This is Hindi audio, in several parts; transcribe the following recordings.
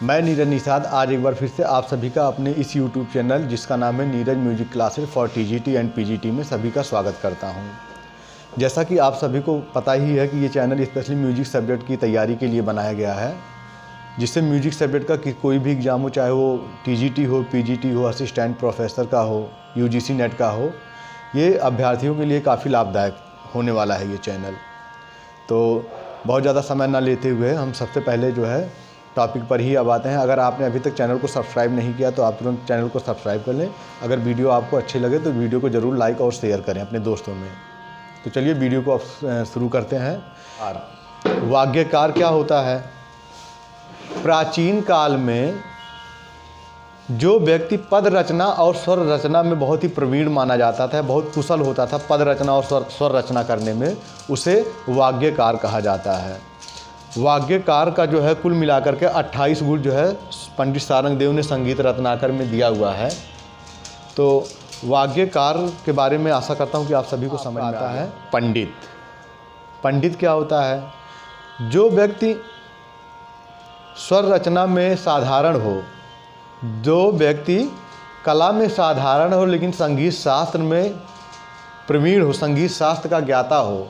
मैं नीरज निषाद आज एक बार फिर से आप सभी का अपने इस YouTube चैनल जिसका नाम है Neeraj music classes for TGT and PGT में सभी का स्वागत करता हूं। जैसा कि आप सभी को पता ही है कि ये चैनल स्पेशली म्यूजिक सब्जेक्ट की तैयारी के लिए बनाया गया है, जिससे म्यूजिक सब्जेक्ट का कोई भी एग्ज़ाम हो, चाहे वो TGT हो, PGT हो, असिस्टेंट प्रोफेसर का हो, UGC नेट का हो, ये अभ्यर्थियों के लिए काफ़ी लाभदायक होने वाला है ये चैनल। तो बहुत ज़्यादा समय ना लेते हुए हम सबसे पहले जो है टॉपिक पर ही अब आते हैं। अगर आपने अभी तक चैनल को सब्सक्राइब नहीं किया तो आप तुरंत चैनल को सब्सक्राइब कर लें। अगर वीडियो आपको अच्छी लगे तो वीडियो को ज़रूर लाइक और शेयर करें अपने दोस्तों में। तो चलिए वीडियो को अब शुरू करते हैं। वाग्यकार क्या होता है? प्राचीन काल में जो व्यक्ति पद रचना और स्वर रचना में बहुत ही प्रवीण माना जाता था, बहुत कुशल होता था पद रचना और स्वर रचना करने में, उसे वाग्यकार कहा जाता है। वाग्यकार का जो है कुल मिलाकर के 28 गुण जो है पंडित सारंग देव ने संगीत रत्नाकर में दिया हुआ है। तो वाग्यकार के बारे में आशा करता हूँ कि आप सभी को समझ आता है। पंडित क्या होता है? जो व्यक्ति स्वर रचना में साधारण हो, जो व्यक्ति कला में साधारण हो लेकिन संगीत शास्त्र में प्रवीण हो, संगीत शास्त्र का ज्ञाता हो,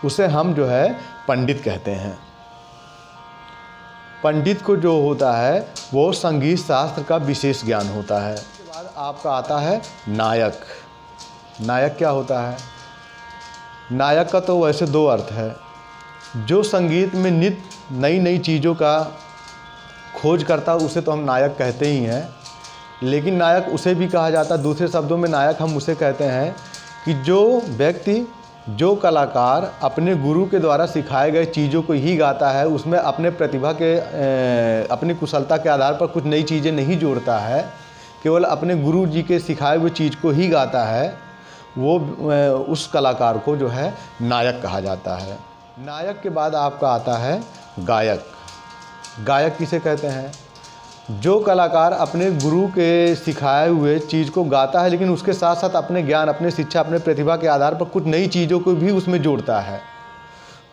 उसे हम जो है पंडित कहते हैं। पंडित को जो होता है वो संगीत शास्त्र का विशेष ज्ञान होता है। उसके बाद आपका आता है नायक। नायक क्या होता है? नायक का तो वैसे दो अर्थ है। जो संगीत में नित्य नई नई चीज़ों का खोज करता है उसे तो हम नायक कहते ही हैं, लेकिन नायक उसे भी कहा जाता है, दूसरे शब्दों में नायक हम उसे कहते हैं कि जो व्यक्ति, जो कलाकार अपने गुरु के द्वारा सिखाए गए चीज़ों को ही गाता है, उसमें अपने प्रतिभा के अपनी कुशलता के आधार पर कुछ नई चीज़ें नहीं जोड़ता है, केवल अपने गुरु जी के सिखाए हुए चीज़ को ही गाता है, वो उस कलाकार को जो है नायक कहा जाता है। नायक के बाद आपका आता है गायक। गायक किसे कहते हैं? जो कलाकार अपने गुरु के सिखाए हुए चीज़ को गाता है लेकिन उसके साथ साथ अपने ज्ञान, अपने शिक्षा, अपने प्रतिभा के आधार पर कुछ नई चीज़ों को भी उसमें जोड़ता है,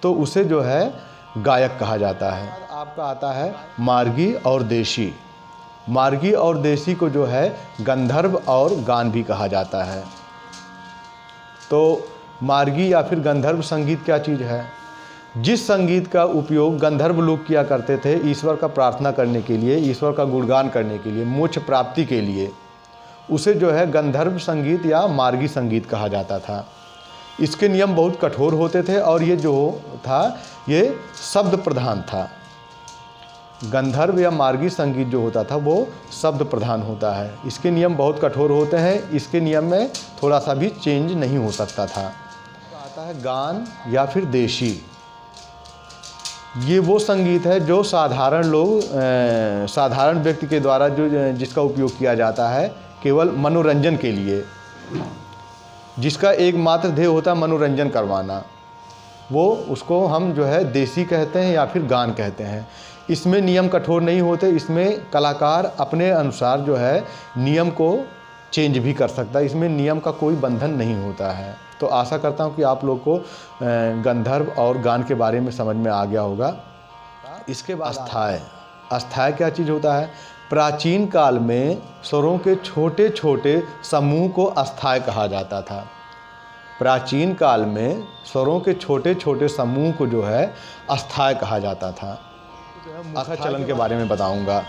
तो उसे जो है गायक कहा जाता है। आपका आता है मार्गी और देशी। मार्गी और देशी को जो है गंधर्व और गान भी कहा जाता है। तो मार्गी या फिर गंधर्व संगीत क्या चीज़ है? जिस संगीत का उपयोग गंधर्व लोग किया करते थे ईश्वर का प्रार्थना करने के लिए, ईश्वर का गुणगान करने के लिए, मोक्ष प्राप्ति के लिए, उसे जो है गंधर्व संगीत या मार्गी संगीत कहा जाता था। इसके नियम बहुत कठोर होते थे और ये जो था ये शब्द प्रधान था। गंधर्व या मार्गी संगीत जो होता था वो शब्द प्रधान होता है। इसके नियम बहुत कठोर होते हैं, इसके नियम में थोड़ा सा भी चेंज नहीं हो सकता था। आता है गान या फिर देशी। ये वो संगीत है जो साधारण लोग, साधारण व्यक्ति के द्वारा जो जिसका उपयोग किया जाता है केवल मनोरंजन के लिए, जिसका एकमात्र ध्येय होता है मनोरंजन करवाना, वो उसको हम जो है देसी कहते हैं या फिर गान कहते हैं। इसमें नियम कठोर नहीं होते, इसमें कलाकार अपने अनुसार जो है नियम को चेंज भी कर सकता है, इसमें नियम का कोई बंधन नहीं होता है। तो आशा करता हूँ कि आप लोग को गंधर्व और गान के बारे में समझ में आ गया होगा। इसके बाद अस्थाय। अस्थाय क्या चीज़ होता है? प्राचीन काल में स्वरों के छोटे छोटे समूह को अस्थाय कहा जाता था। प्राचीन काल में स्वरों के छोटे छोटे समूह को जो है अस्थाय कहा जाता था। मुखा चलन के बारे में बताऊंगा।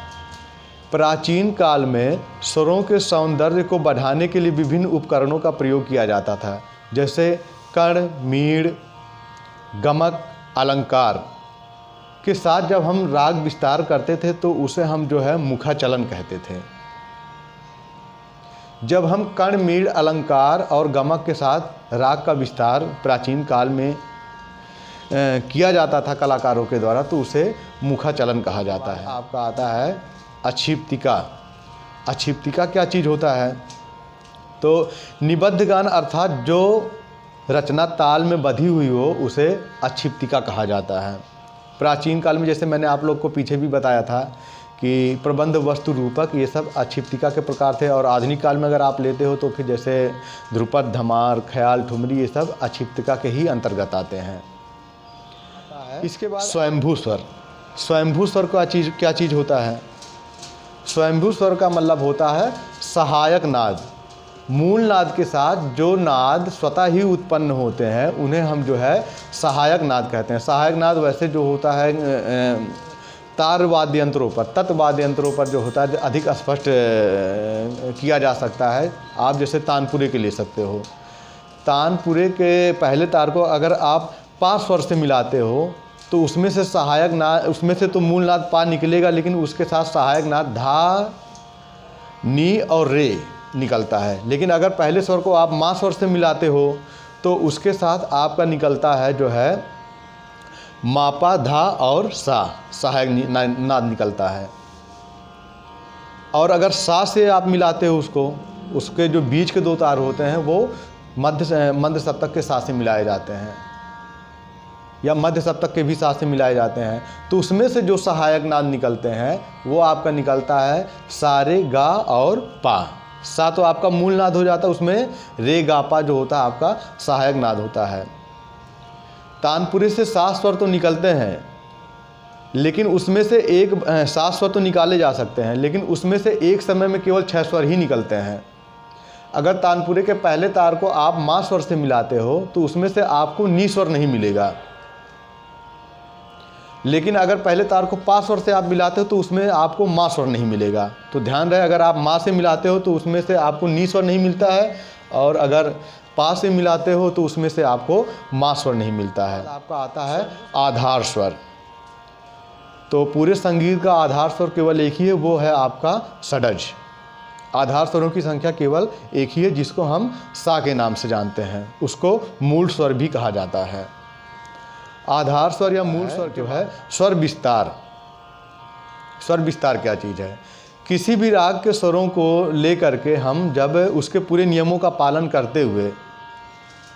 प्राचीन काल में स्वरों के सौंदर्य को बढ़ाने के लिए विभिन्न उपकरणों का प्रयोग किया जाता था, जैसे कर्ण, मीड़, गमक, अलंकार के साथ जब हम राग विस्तार करते थे तो उसे हम जो है मुखा चलन कहते थे। जब हम कर्ण, मीड़, अलंकार और गमक के साथ राग का विस्तार प्राचीन काल में किया जाता था कलाकारों के द्वारा, तो उसे मुखा चलन कहा जाता है। आपका आता है अक्षिप्तिका। अक्षिप्तिका क्या चीज़ होता है? तो निबद्ध गान अर्थात जो रचना ताल में बधी हुई हो उसे अक्षिप्तिका कहा जाता है। प्राचीन काल में जैसे मैंने आप लोग को पीछे भी बताया था कि प्रबंध, वस्तु, रूपक, ये सब अक्षिप्तिका के प्रकार थे। और आधुनिक काल में अगर आप लेते हो तो फिर जैसे ध्रुपद, धमार, ख्याल, ठुमरी, ये सब अक्षिप्तिका के ही अंतर्गत आते हैं। इसके बाद स्वयंभू स्वर। स्वयंभू स्वर का क्या चीज़ होता है? स्वयंभू स्वर का मतलब होता है सहायक नाद। मूल नाद के साथ जो नाद स्वतः ही उत्पन्न होते हैं उन्हें हम जो है सहायक नाद कहते हैं। सहायक नाद वैसे जो होता है तार वाद्य यंत्रों पर, तत् वाद्य यंत्रों पर जो होता है अधिक स्पष्ट किया जा सकता है। आप जैसे तानपुरे के ले सकते हो। तानपुरे के पहले तार को अगर आप पा स्वर से मिलाते हो तो उसमें से सहायक नाद, उसमें से तो मूल नाद पा निकलेगा, लेकिन उसके साथ सहायक नाद धा, नी और रे निकलता है। लेकिन अगर पहले स्वर को आप मा स्वर से मिलाते हो तो उसके साथ आपका निकलता है जो है मापा, धा और सा, सहायक नाद निकलता है। और अगर सा से आप मिलाते हो उसको, उसके जो बीच के 2 तार होते हैं वो मध्य सप्तक के साथ से मिलाए जाते हैं, या मध्य सप्तक के भी साथ से मिलाए जाते हैं, तो उसमें से जो सहायक नाद निकलते हैं वो आपका निकलता है सा, रे, गा और पा। सा तो आपका मूल नाद हो जाता है, उसमें रे, गा, पा जो होता है आपका सहायक नाद होता है। तानपुरे से 7 स्वर तो निकलते हैं, लेकिन उसमें से 7 स्वर तो निकाले जा सकते हैं, लेकिन उसमें से एक समय में केवल 6 स्वर ही निकलते हैं। अगर तानपुरे के पहले तार को आप मा स्वर से मिलाते हो तो उसमें से आपको नी स्वर नहीं मिलेगा, लेकिन अगर पहले तार को पा स्वर से आप मिलाते हो तो उसमें आपको मा स्वर नहीं मिलेगा। तो ध्यान रहे, अगर आप मा से मिलाते हो तो उसमें से आपको नी स्वर नहीं मिलता है, और अगर पा से मिलाते हो तो उसमें से आपको मा स्वर नहीं मिलता है। आपका आता है आधार स्वर। तो पूरे संगीत का आधार स्वर केवल एक ही है, वो है आपका षडज। आधार स्वरों की संख्या केवल एक ही है, जिसको हम सा के नाम से जानते हैं, उसको मूल स्वर भी कहा जाता है। आधार स्वर या मूल स्वर जो है स्वर विस्तार। स्वर विस्तार क्या चीज़ है? किसी भी राग के स्वरों को लेकर के हम जब उसके पूरे नियमों का पालन करते हुए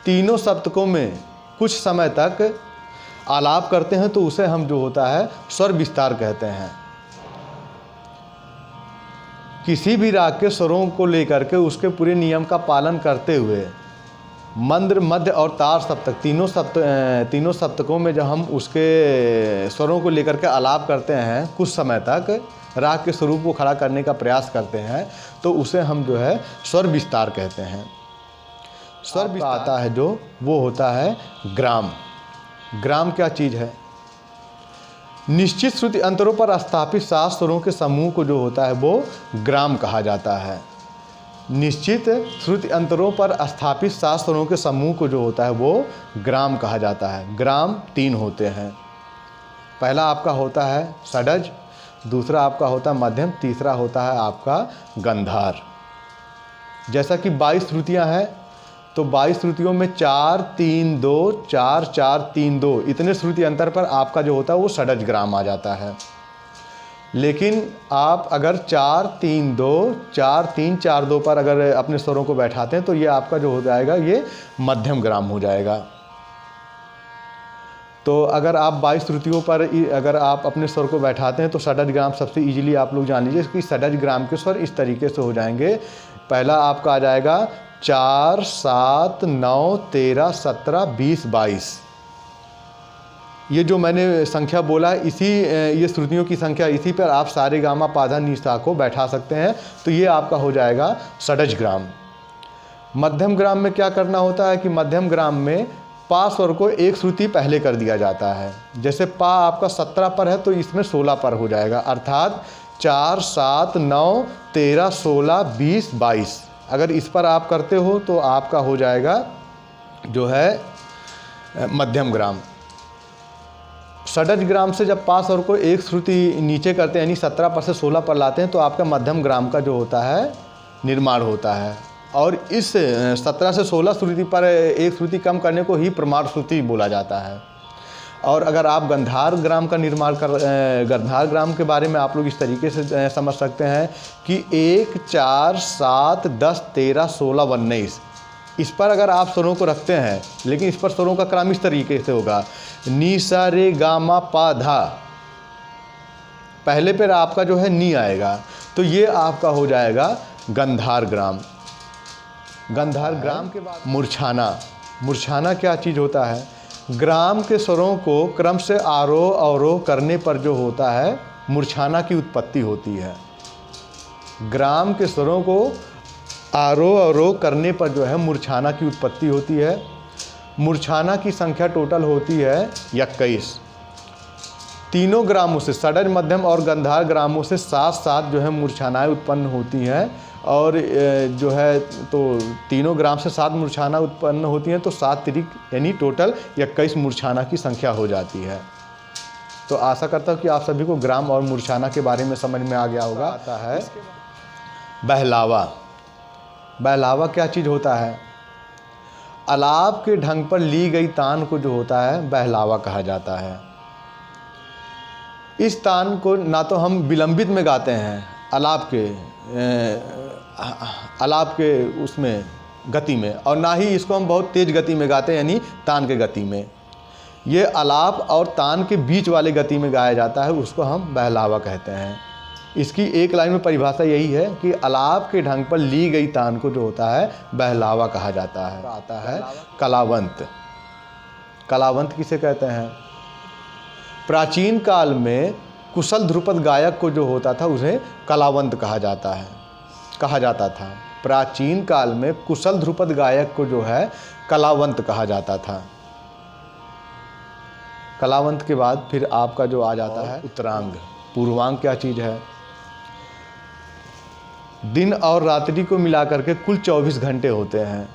तीनों सप्तकों में कुछ समय तक आलाप करते हैं तो उसे हम जो होता है स्वर विस्तार कहते हैं। किसी भी राग के स्वरों को लेकर के उसके पूरे नियम का पालन करते हुए मंद्र, मध्य और तार सप्तक तीनों सप्तकों में जब हम उसके स्वरों को लेकर के आलाप करते हैं, कुछ समय तक राग के स्वरूप को खड़ा करने का प्रयास करते हैं, तो उसे हम जो है स्वर विस्तार कहते हैं। स्वर विस्तार आता है जो वो होता है ग्राम। ग्राम क्या चीज़ है? निश्चित श्रुति अंतरों पर स्थापित 7 स्वरों के समूह को जो होता है वो ग्राम कहा जाता है। निश्चित श्रुति अंतरों पर स्थापित 7 स्वरों के समूह को जो होता है वो ग्राम कहा जाता है। ग्राम 3 होते हैं। पहला आपका होता है षडज, दूसरा आपका होता है मध्यम, तीसरा होता है आपका गंधार। जैसा कि 22 श्रुतियाँ हैं तो 22 श्रुतियों में 4 3 2 4 4 3 2 इतने श्रुति अंतर पर आपका जो होता है वो षडज ग्राम आ जाता है। लेकिन आप अगर 4 3 2 4 3 4 2 पर अगर अपने स्वरों को बैठाते हैं तो ये आपका जो हो जाएगा ये मध्यम ग्राम हो जाएगा। तो अगर आप 22 श्रुतियों पर अगर आप अपने स्वर को बैठाते हैं तो षडज ग्राम सबसे इजीली आप लोग जान लीजिए कि षडज ग्राम के स्वर इस तरीके से हो जाएंगे। पहला आपका आ जाएगा 4 7 9 13 17 20 22। ये जो मैंने संख्या बोला है ये श्रुतियों की संख्या, इसी पर आप सारे गामा पाधा निसा को बैठा सकते हैं। तो ये आपका हो जाएगा षडज ग्राम। मध्यम ग्राम में क्या करना होता है कि मध्यम ग्राम में पा स्वर को एक श्रुति पहले कर दिया जाता है। जैसे पा आपका 17 पर है तो इसमें 16 पर हो जाएगा, अर्थात 4 7 9 13 16 20 22। अगर इस पर आप करते हो तो आपका हो जाएगा जो है मध्यम ग्राम। षडज ग्राम से जब पा स्वर को एक श्रुति नीचे करते हैं यानी 17 पर से 16 पर लाते हैं तो आपका मध्यम ग्राम का जो होता है निर्माण होता है। और इस 17 से 16 श्रुति पर एक श्रुति कम करने को ही प्रमाण श्रुति बोला जाता है। और अगर आप गंधार ग्राम का निर्माण गंधार ग्राम के बारे में आप लोग इस तरीके से समझ सकते हैं कि 1 4 7 10 13 16 19 इस पर अगर आप स्वरों को रखते हैं, लेकिन इस पर स्वरों का क्रम इस तरीके से होगा नी सा रे गा मा पा धा। पहले पर आपका जो है नी आएगा, तो ये आपका हो जाएगा गंधार ग्राम। गंधार ग्राम के बाद मूर्छाना। मूर्छाना क्या चीज़ होता है? ग्राम के स्वरों को क्रम से आरोह अवरोह करने पर जो होता है मूर्छना की उत्पत्ति होती है। ग्राम के स्वरों को आरोह अवरोह करने पर जो है मूर्छना की उत्पत्ति होती है। मूर्छना की संख्या टोटल होती है 21। तीनों ग्रामों से, षडज, मध्यम और गंधार ग्रामों से साथ साथ जो है मूर्छनाएँ उत्पन्न होती हैं। और जो है तो तीनों ग्राम से 7 मूर्छना उत्पन्न होती हैं, तो 7 तिरिक यानी टोटल 21 मूर्छना की संख्या हो जाती है। तो आशा करता हूँ कि आप सभी को ग्राम और मूर्छना के बारे में समझ में आ गया होगा। आता है बहलावा। बहलावा क्या चीज़ होता है? आलाप के ढंग पर ली गई तान को जो होता है बहलावा कहा जाता है। इस तान को ना तो हम विलंबित में गाते हैं आलाप के उसमें गति में, और ना ही इसको हम बहुत तेज़ गति में गाते हैं यानी तान के गति में। ये आलाप और तान के बीच वाले गति में गाया जाता है, उसको हम बहलावा कहते हैं। इसकी एक लाइन में परिभाषा यही है कि आलाप के ढंग पर ली गई तान को जो होता है बहलावा कहा जाता है। आता है कलावंत। कलावंत किसे कहते हैं? प्राचीन काल में कुशल ध्रुपद गायक को जो होता था उसे कलावंत कहा जाता था। प्राचीन काल में कुशल ध्रुपद गायक को जो है कलावंत कहा जाता था। कलावंत के बाद फिर आपका जो आ जाता है उत्तरांग। पूर्वांग क्या चीज़ है? दिन और रात्रि को मिलाकर के कुल 24 घंटे होते हैं।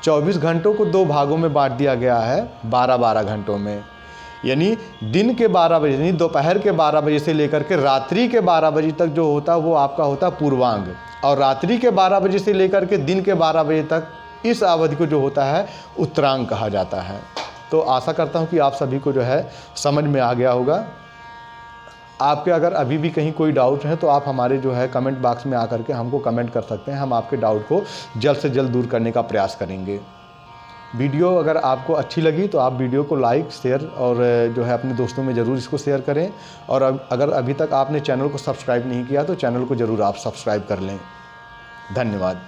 24 घंटों को 2 भागों में बांट दिया गया है 12-12 घंटों में। यानी दिन के 12 बजे यानी दोपहर के 12 बजे से लेकर के रात्रि के 12 बजे तक जो होता है वो आपका होता है पूर्वांग, और रात्रि के 12 बजे से लेकर के दिन के 12 बजे तक इस अवधि को जो होता है उत्तरांग कहा जाता है। तो आशा करता हूँ कि आप सभी को जो है समझ में आ गया होगा। आपके अगर अभी भी कहीं कोई डाउट है तो आप हमारे जो है कमेंट बॉक्स में आकर के हमको कमेंट कर सकते हैं। हम आपके डाउट को जल्द से जल्द दूर करने का प्रयास करेंगे। वीडियो अगर आपको अच्छी लगी तो आप वीडियो को लाइक, शेयर और जो है अपने दोस्तों में ज़रूर इसको शेयर करें। और अगर अभी तक आपने चैनल को सब्सक्राइब नहीं किया तो चैनल को ज़रूर आप सब्सक्राइब कर लें। धन्यवाद।